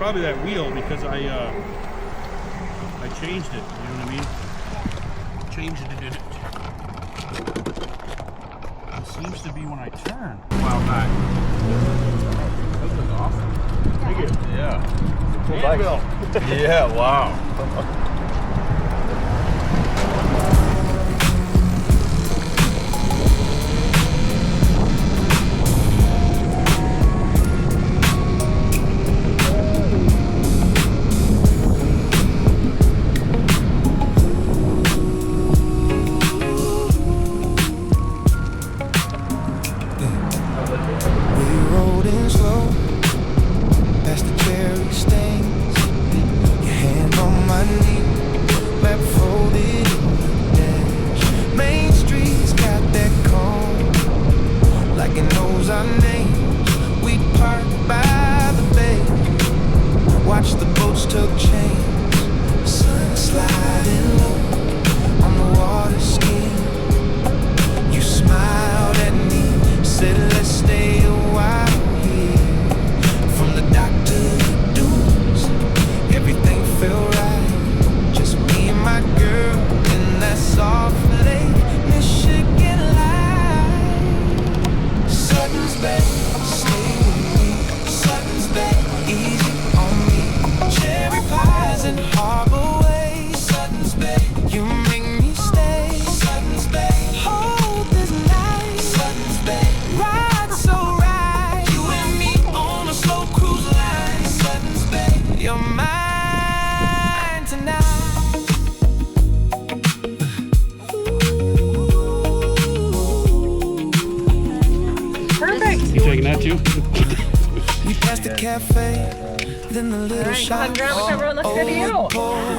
probably that wheel because I changed it. You know what I mean? Changed it in it. It seems to be when I turn. Wow, back. This is awesome. Thank you. Yeah. Cool. Yeah. Wow.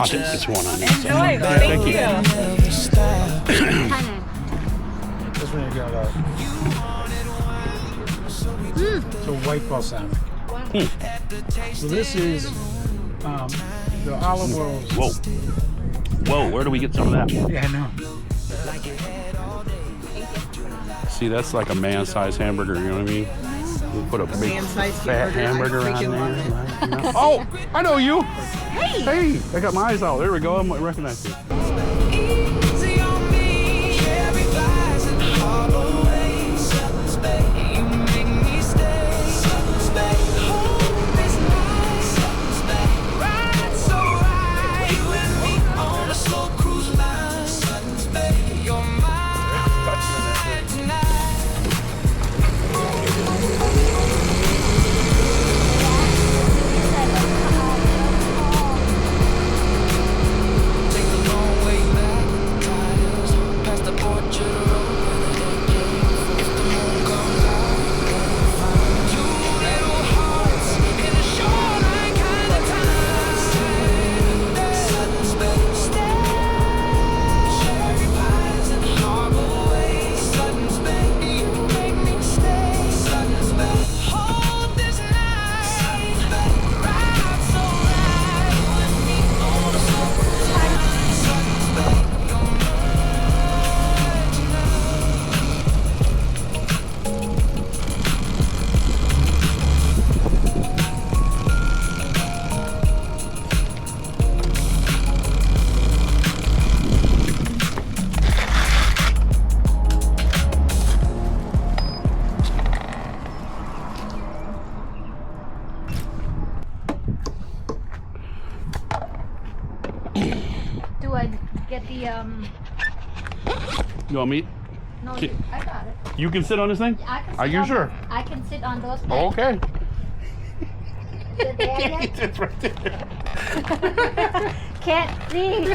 It's one on this. Enjoy. Thank you. This one you got it's a white ball salmon. So this is the olive oil. Whoa. Whoa, where do we get some of that? Yeah, I know. See, that's like a man-sized hamburger, you know what I mean? We put a big fat hamburger on there. Oh, I know you. Hey, I got my eyes out. There we go. I recognize you. You want me? No, I got it. You can sit on this thing? I can Are you sure? I can sit on those. Oh, okay. It's right there. Can't see.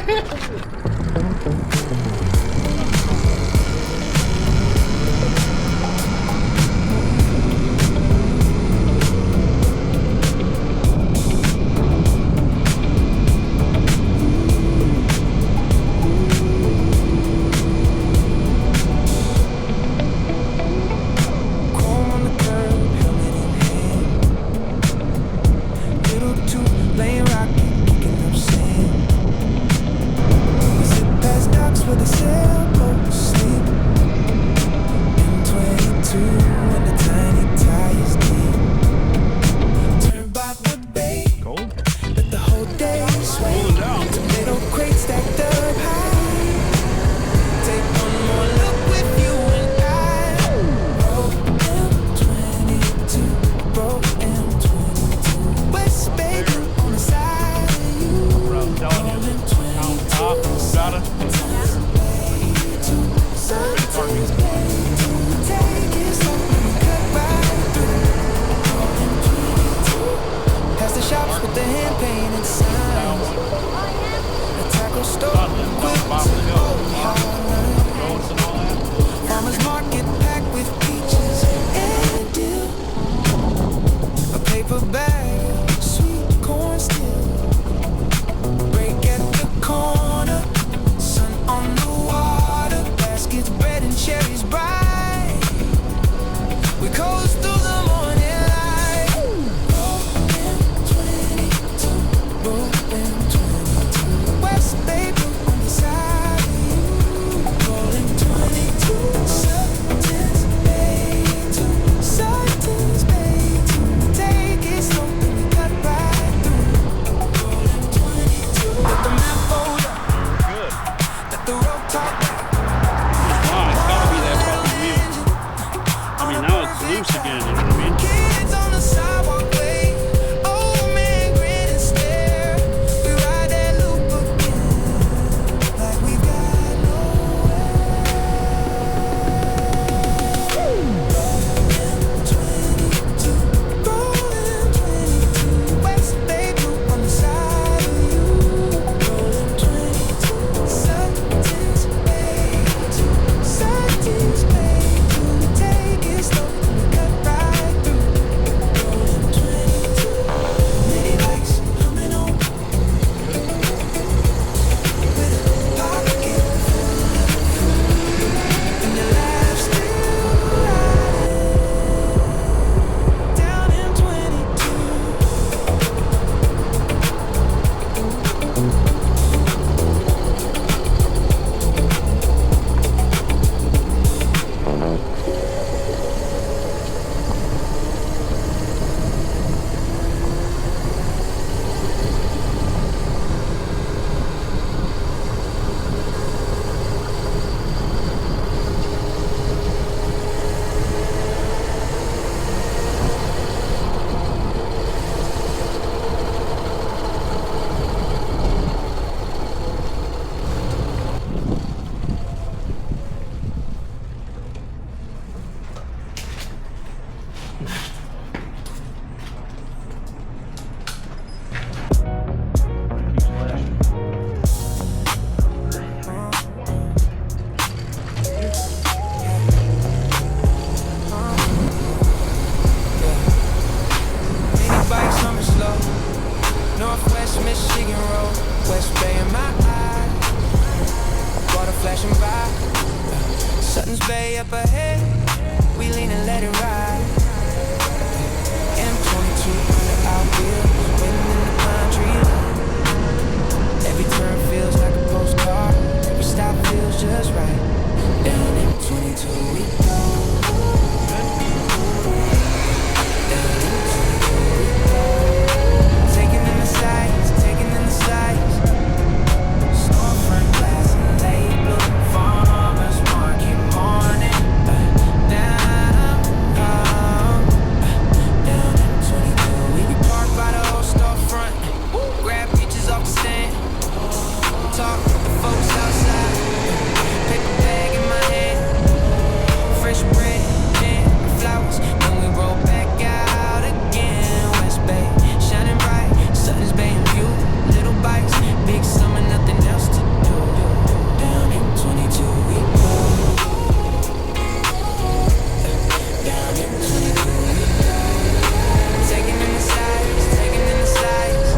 Playing rocket, kicking up sand. shops with the hand painted signs. A tackle store, quilts and old Harlem. Farmer's market packed with peaches and dill. A paper bag of sweet corn still. Break at the corner, sun on the water. Baskets, bread and cherries bright. We coast through the morning light. Rolling 22, West Bay Blue on the side of you. Rolling 22, Suttons Bay to Suttons Bay to take it slow and we cut right through. Rolling 22, let the map fold up. Good. Let the road talk back. It's gotta be that fucking wheel. I mean, now it's loose again, you know what I mean? Kids on the sidewalk wait. Old man grin and stare. We ride that loop again, like we got nowhere. Rolling 22, rolling 22. West Bay Blue on the side of you. Rolling 22, Suttons Bay to Suttons Bay to take it slow and we cut right through. Rolling 22, many lights coming on with a pocket and your laugh still riding down in 22. Many bikes summer slow. Northwest Michigan Road, West Bay in my eye. Water flashing by. Suttons Bay up ahead. We lean and let it ride. M22 under our wheels, waiting in the pine tree line. Every turn feels like a postcard. Every stop feels just right. Down M22 we go. Down M22 we go. Taking in the sights, taking in the sights. Storefront glass and late blue. Farmers market morning. Down M22 we park by the old storefront. Grab peaches off the stand. Talk with the folks outside. Paper bag in my hand. Fresh bread, jam, flowers. Then we roll back out again. West Bay, shining bright. Suttons Bay in view. Little bikes, big summer, nothing else to do. Down M22 we go. Down M22 we go. Taking in the sights, taking in the sights.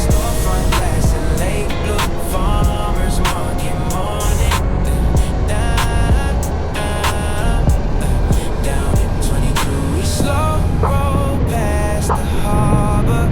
Storefront glass and late blue. Farmers market morning. Down in 22 we slow roll past the harbor.